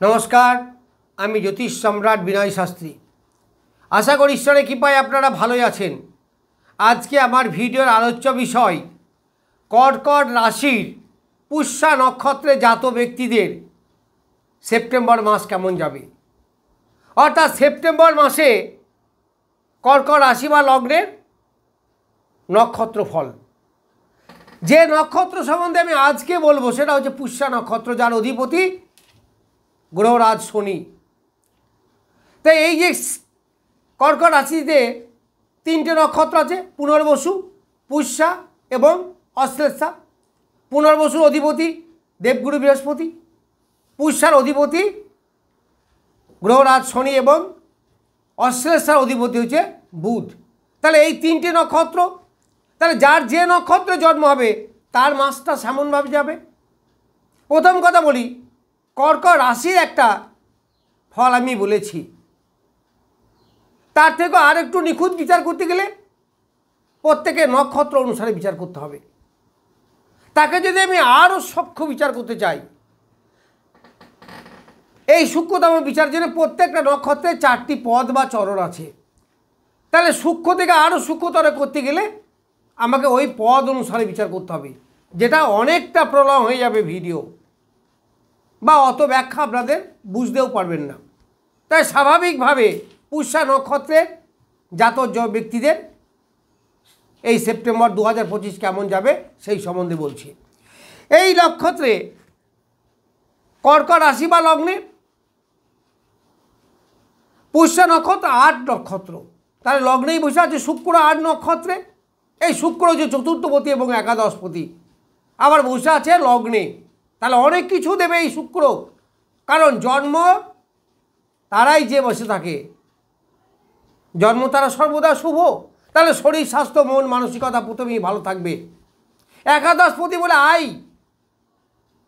नमस्कार आमी ज्योतिष सम्राट विनय शास्त्री। आशा करी ईश्वरेर कृपाय आपनारा भालोई आछेन। आज के आमार भिडियोर आलोच्य विषय कर्कट राशिर पुष्या नक्षत्रे जात व्यक्तिदेर सेप्टेम्बर मास केमन जाबे। अर्थात सेप्टेम्बर मासे कर्कट राशि बा लग्नेर नक्षत्र फल। जे नक्षत्र सम्बन्धे आमी आज के बोलबो सेटा हच्छे पुष्या नक्षत्र, जार अधिपति ग्रहराज शनि। तो ये कर्कट राशिते तीनटे नक्षत्र आछे, पुनर्वसु, पुष्या एवं अश्लेषा। पुनर्वसुर अधिपति देवगुरु बृहस्पति, पुष्यार अधिपति ग्रहराज शनि एवं अश्लेषार अधिपति हच्छे बुध। ताहले এই তিনটে নক্ষত্র, তাহলে যার যে নক্ষত্রে জন্ম হবে তার মাসটা সেমনভাবে যাবে। প্রথম কথা বলি, कर्कट राशिर একটা ফল আমি বলেছি, তার থেকে আরেকটু নিখুঁত বিচার করতে গেলে প্রত্যেকের নক্ষত্র অনুসারে বিচার করতে হবে। তাকে যদি আমি আরও সূক্ষ্ম বিচার করতে চাই, এই সূক্ষ্মতম বিচার জন্য প্রত্যেকটা নক্ষত্রে 4টি পদ বা চরণ আছে। তাহলে সূক্ষ্ম থেকে আরও সূক্ষ্মতর করতে গেলে আমাকে ওই পদ অনুসারে বিচার করতে হবে, যেটা অনেকটা প্রলং হয়ে যাবে ভিডিও বা অত ব্যাখ্যা আপনাদের বুঝতেও পারবেন না। তাই স্বাভাবিকভাবে পুষ্যা নক্ষত্রের জাত ব্যক্তিদের এই সেপ্টেম্বর 2025 কেমন যাবে সেই সম্বন্ধে বলছি। এই নক্ষত্রে কর্কট রাশি বা লগ্নে পুষ্যা নক্ষত্র 8 নক্ষত্র, তাহলে লগ্নেই বসে আছে শুক্র 8 নক্ষত্রে। এই শুক্র যে চতুর্থপতি এবং একাদশপতি আবার বসে আছে লগ্নে। তাহলে অনেক কিছু দেবে এই শুক্র, কারণ জন্ম তারাই যে বসে থাকে, জন্ম তারা সর্বদা শুভ। তাহলে শরীর স্বাস্থ্য মন মানসিকতা প্রথমেই ভালো থাকবে। একাদশপতি বলে আয়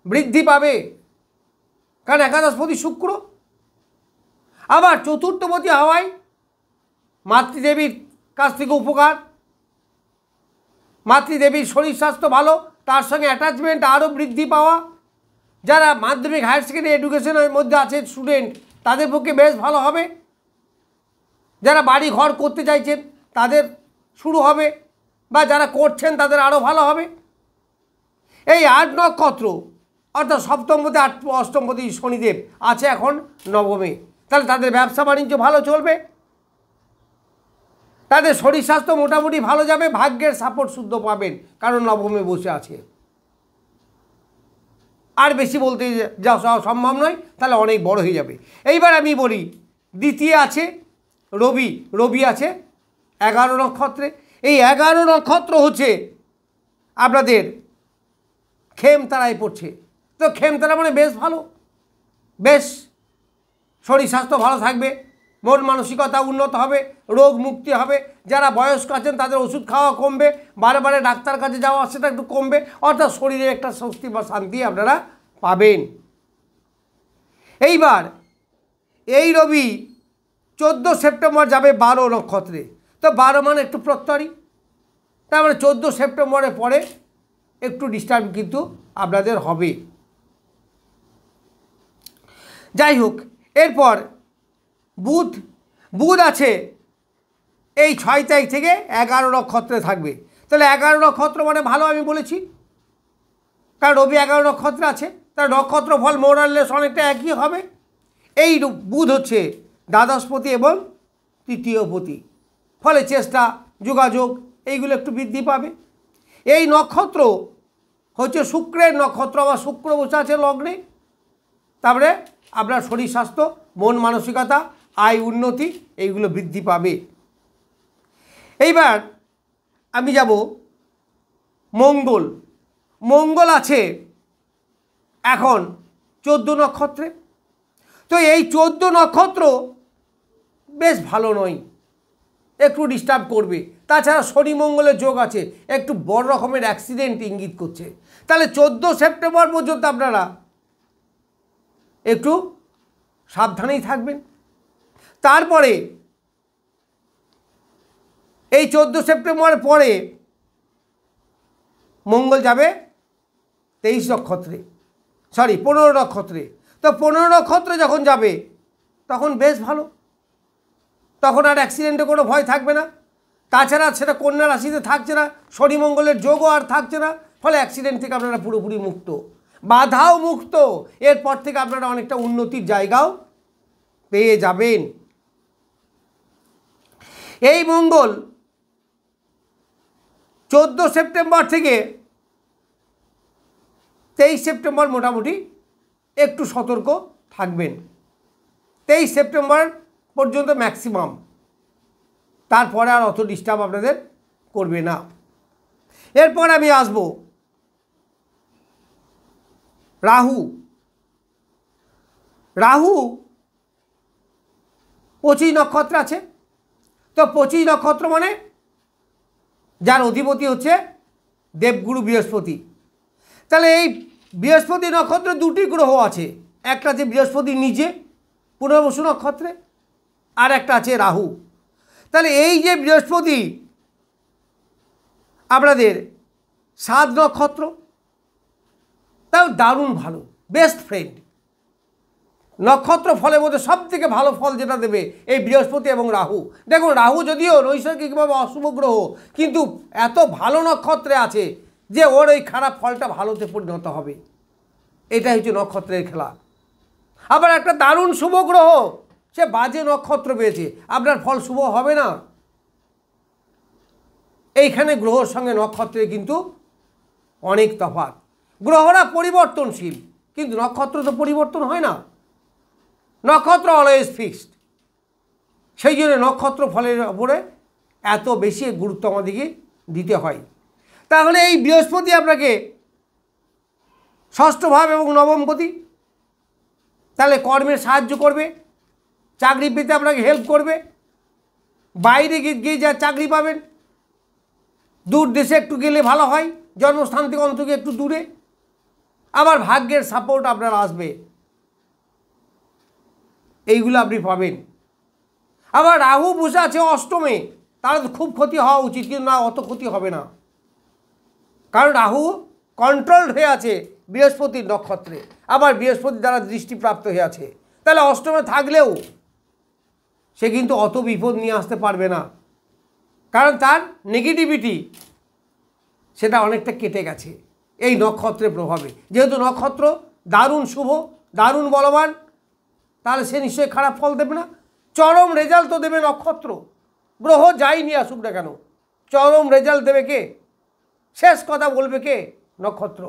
বৃদ্ধি পাবে, কারণ একাদশপতি শুক্র। আবার চতুর্থপতি হওয়ায় মাতৃদেবীর কাছ থেকে উপকার, মাতৃদেবীর শরীর স্বাস্থ্য ভালো, তার সঙ্গে অ্যাটাচমেন্ট আরও বৃদ্ধি পাওয়া। যারা মাধ্যমিক হায়ার সেকেন্ডারি এডুকেশনের মধ্যে আছে স্টুডেন্ট, তাদের পক্ষে বেশ ভালো হবে। যারা বাড়ি ঘর করতে চাইছেন তাদের শুরু হবে, বা যারা করছেন তাদের আরও ভালো হবে। এই 8 নক্ষত্র অর্থাৎ সপ্তমপতি অষ্টমপতি শনিদেব আছে এখন নবমে। তাহলে তাদের ব্যবসা বাণিজ্য ভালো চলবে, তাদের শরীর স্বাস্থ্য মোটামুটি ভালো যাবে, ভাগ্যের সাপোর্ট শুদ্ধ পাবেন, কারণ নবমে বসে আছে। আর বেশি বলতে যাওয়া সম্ভব নয়, তাহলে অনেক বড় হয়ে যাবে। এইবার আমি বলি, দ্বিতীয় আছে রবি। রবি আছে 11 নক্ষত্রে। এই 11 নক্ষত্র হচ্ছে আপনাদের খেমতারায় পড়ছে। তো খেমতারা মানে বেশ ভালো, বেশ শরীর স্বাস্থ্য ভালো থাকবে, মন মানসিকতা উন্নত হবে, রোগ মুক্তি হবে। যারা বয়স্ক আছেন তাদের ওষুধ খাওয়া কমবে, বারে বারে ডাক্তার কাছে যাওয়া সেটা একটু কমবে, অর্থাৎ শরীরে একটা স্বস্তি বা শান্তি আপনারা পাবেন। এইবার এই রবি 14 সেপ্টেম্বর যাবে 12 নক্ষত্রে। তো 12 মানে একটু প্রত্যয়ী, তার মানে 14 সেপ্টেম্বরের পরে একটু ডিস্টার্ব কিন্তু আপনাদের হবে। যাই হোক, এরপর বুধ। বুধ আছে এই 6 তারিখ থেকে 11 নক্ষত্রে থাকবে। তাহলে 11 নক্ষত্র মানে ভালো আমি বলেছি, কারণ রবি 11 নক্ষত্রে আছে। তার নক্ষত্র ফল মোরাললেস অনেকটা একই হবে। এই বুধ হচ্ছে দ্বাদশপতি এবং তৃতীয়পতি, ফলে চেষ্টা যোগাযোগ এইগুলো একটু বৃদ্ধি পাবে। এই নক্ষত্র হচ্ছে শুক্রের নক্ষত্র, বা শুক্র বসে আছে লগ্নে। তারপরে আপনার শরীর স্বাস্থ্য মন মানসিকতা আয় উন্নতি এইগুলো বৃদ্ধি পাবে। এইবার আমি যাব মঙ্গল। মঙ্গল আছে এখন 14 নক্ষত্রে। তো এই 14 নক্ষত্র বেশ ভালো নয়, একটু ডিস্টার্ব করবে। তাছাড়া শনি মঙ্গলের যোগ আছে, একটু বড় রকমের অ্যাক্সিডেন্ট ইঙ্গিত করছে। তাহলে 14 সেপ্টেম্বর পর্যন্ত আপনারা একটু সাবধানেই থাকবেন। তারপরে এই 14 সেপ্টেম্বরের পরে মঙ্গল যাবে 23 নক্ষত্রে, সরি 15 নক্ষত্রে। তো 15 নক্ষত্র যখন যাবে তখন বেশ ভালো, তখন আর অ্যাক্সিডেন্টে কোনো ভয় থাকবে না। তাছাড়া সেটা কন্যা রাশিতে থাকছে না, শনি মঙ্গলের যোগও আর থাকছে না, ফলে অ্যাক্সিডেন্ট থেকে আপনারা পুরোপুরি মুক্ত, বাধাও মুক্ত। এরপর থেকে আপনারা অনেকটা উন্নতির জায়গাও পেয়ে যাবেন। এই মঙ্গল 14 সেপ্টেম্বর থেকে 23 সেপ্টেম্বর মোটামুটি একটু সতর্ক থাকবেন। 23 সেপ্টেম্বর পর্যন্ত ম্যাক্সিমাম, তারপরে আর অত ডিস্টার্ব আপনাদের করবে না। এরপর আমি আসব রাহু। রাহু 25 নক্ষত্র আছে। তো 25 নক্ষত্র মানে যার অধিপতি হচ্ছে দেবগুরু বৃহস্পতি। তাহলে এই বৃহস্পতি নক্ষত্রে দুটি গ্রহ আছে, একটা আছে বৃহস্পতি নিজে পুনর্বসু নক্ষত্রে, আর একটা আছে রাহু। তাহলে এই যে বৃহস্পতি আপনাদের 7 নক্ষত্র, তাও দারুণ ভালো, বেস্ট ফ্রেন্ড। নক্ষত্র ফলের মধ্যে সব থেকে ভালো ফল যেটা দেবে এই বৃহস্পতি এবং রাহু। দেখুন, রাহু যদিও নৈসর্গিকভাবে অশুভ গ্রহ, কিন্তু এত ভালো নক্ষত্রে আছে যে ওর এই খারাপ ফলটা ভালোতে পরিণত হবে। এটা হচ্ছে নক্ষত্রের খেলা। আবার একটা দারুণ শুভ গ্রহ, সে বাজে নক্ষত্র পেয়েছে, আপনার ফল শুভ হবে না। এইখানে গ্রহর সঙ্গে নক্ষত্রের কিন্তু অনেক তফাৎ। গ্রহরা পরিবর্তনশীল, কিন্তু নক্ষত্র তো পরিবর্তন হয় না, নক্ষত্র অলওয়েজ ফিক্সড। সেই জন্য নক্ষত্র ফলের ওপরে এত বেশি গুরুত্ব আমাদেরকে দিতে হয়। তাহলে এই বৃহস্পতি আপনাকে ষষ্ঠ ভাব এবং নবমপতি, তাহলে কর্মে সাহায্য করবে, চাকরি পেতে আপনাকে হেল্প করবে, বাইরে গিয়ে যা চাকরি পাবেন, দূর দেশে একটু গেলে ভালো হয়, জন্মস্থান থেকে অন্তত একটু দূরে। আবার ভাগ্যের সাপোর্ট আপনার আসবে, এইগুলো আপনি পাবেন। আবার রাহু বসে আছে অষ্টমে, তাহলে তো খুব ক্ষতি হওয়া উচিত, কিন্তু না, অত ক্ষতি হবে না, কারণ রাহু কন্ট্রোলড হয়ে আছে বৃহস্পতির নক্ষত্রে, আবার বৃহস্পতি দ্বারা দৃষ্টিপ্রাপ্ত হয়ে আছে। তাহলে অষ্টমে থাকলেও সে কিন্তু অত বিপদ নিয়ে আসতে পারবে না, কারণ তার নেগেটিভিটি সেটা অনেকটা কেটে গেছে এই নক্ষত্রের প্রভাবে। যেহেতু নক্ষত্র দারুণ শুভ, দারুণ বলবান, তাহলে সে নিশ্চয়ই খারাপ ফল দেবে না, চরম রেজাল্ট তো দেবে নক্ষত্র। গ্রহ যাই নিয়ে আসুক না কেন, চরম রেজাল্ট দেবে কে? শেষ কথা বলবে কে? নক্ষত্র।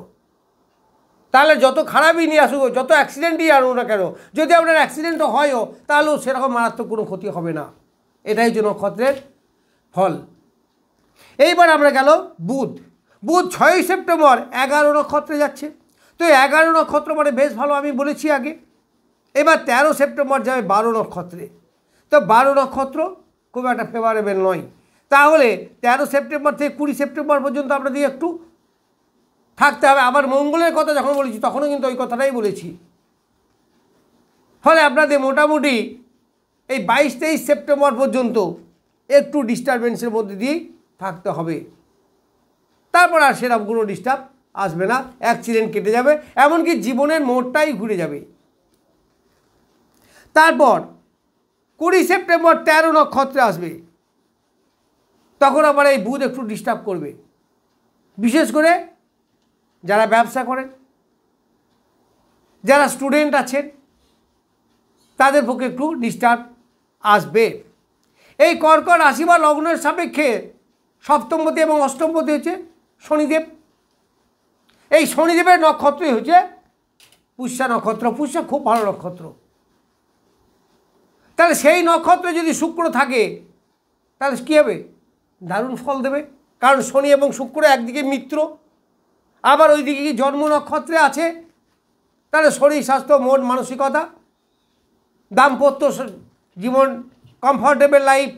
তাহলে যত খারাপই নিয়ে আসুক, যত অ্যাক্সিডেন্টই আনুক না কেন, যদি আপনার অ্যাক্সিডেন্টও হয়ও, তাহলেও সেরকম মারাত্মক কোনো ক্ষতি হবে না। এটাই হচ্ছে নক্ষত্রের ফল। এইবার আমরা গেল বুধ। বুধ 6 সেপ্টেম্বর 11 নক্ষত্রে যাচ্ছে। তো 11 নক্ষত্র মানে বেশ ভালো, আমি বলেছি আগে। এবার 13 সেপ্টেম্বর যাবে 12 নক্ষত্রে। তো 12 নক্ষত্র খুব একটা ফেভারেবল নয়। তাহলে 13 সেপ্টেম্বর থেকে 20 সেপ্টেম্বর পর্যন্ত আপনাদের একটু থাকতে হবে। আবার মঙ্গলের কথা যখন বলেছি তখনও কিন্তু ওই কথাটাই বলেছি। ফলে আপনাদের মোটামুটি এই 22-23 সেপ্টেম্বর পর্যন্ত একটু ডিস্টারবেন্সের মধ্যে দিয়েই থাকতে হবে। তারপর আর সেরকম কোনো ডিস্টার্ব আসবে না, অ্যাক্সিডেন্ট কেটে যাবে, এমনকি জীবনের মোড়টাই ঘুরে যাবে। তারপর 20 সেপ্টেম্বর 13 নক্ষত্রে আসবে, তখন আবার এই বুধ একটু ডিস্টার্ব করবে, বিশেষ করে যারা ব্যবসা করেন, যারা স্টুডেন্ট আছেন, তাদের পক্ষে একটু ডিস্টার্ব আসবে। এই কর্কট রাশি বা লগ্নের সাপেক্ষে সপ্তমপতি এবং অষ্টমপতি হচ্ছে শনিদেব। এই শনিদেবের নক্ষত্রই হচ্ছে পুষ্যা নক্ষত্র। পুষ্যা খুব ভালো নক্ষত্র। তাহলে সেই নক্ষত্রে যদি শুক্র থাকে তাহলে কী হবে? দারুণ ফল দেবে, কারণ শনি এবং শুক্র একদিকে মিত্র, আবার ওইদিকে কি জন্ম নক্ষত্রে আছে। তাহলে শরীর স্বাস্থ্য, মন মানসিকতা, দাম্পত্য জীবন, কমফর্টেবল লাইফ,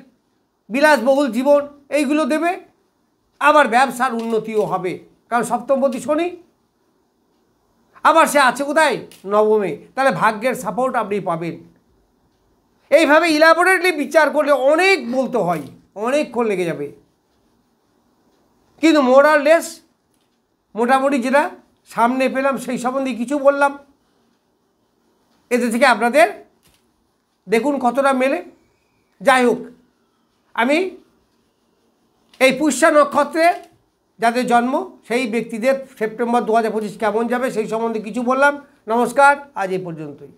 বিলাসবহুল জীবন, এইগুলো দেবে। আবার ব্যবসার উন্নতিও হবে, কারণ সপ্তমপতি শনি, আবার সে আছে কোথায়? নবমে। তাহলে ভাগ্যের সাপোর্ট আপনি পাবেন। এইভাবে ইলাবোরেটলি বিচার করলে অনেক বলতে হয়, অনেকক্ষণ লেগে যাবে, কিন্তু মোরালেস মোটামুটি যেটা সামনে পেলাম সেই সম্বন্ধে কিছু বললাম। এতে থেকে আপনাদের দেখুন কতটা মেলে। যাই হোক, আমি এই পুষ্যা নক্ষত্রে যাদের জন্ম সেই ব্যক্তিদের সেপ্টেম্বর 2025 কেমন যাবে সেই সম্বন্ধে কিছু বললাম। নমস্কার, আজ এই পর্যন্তই।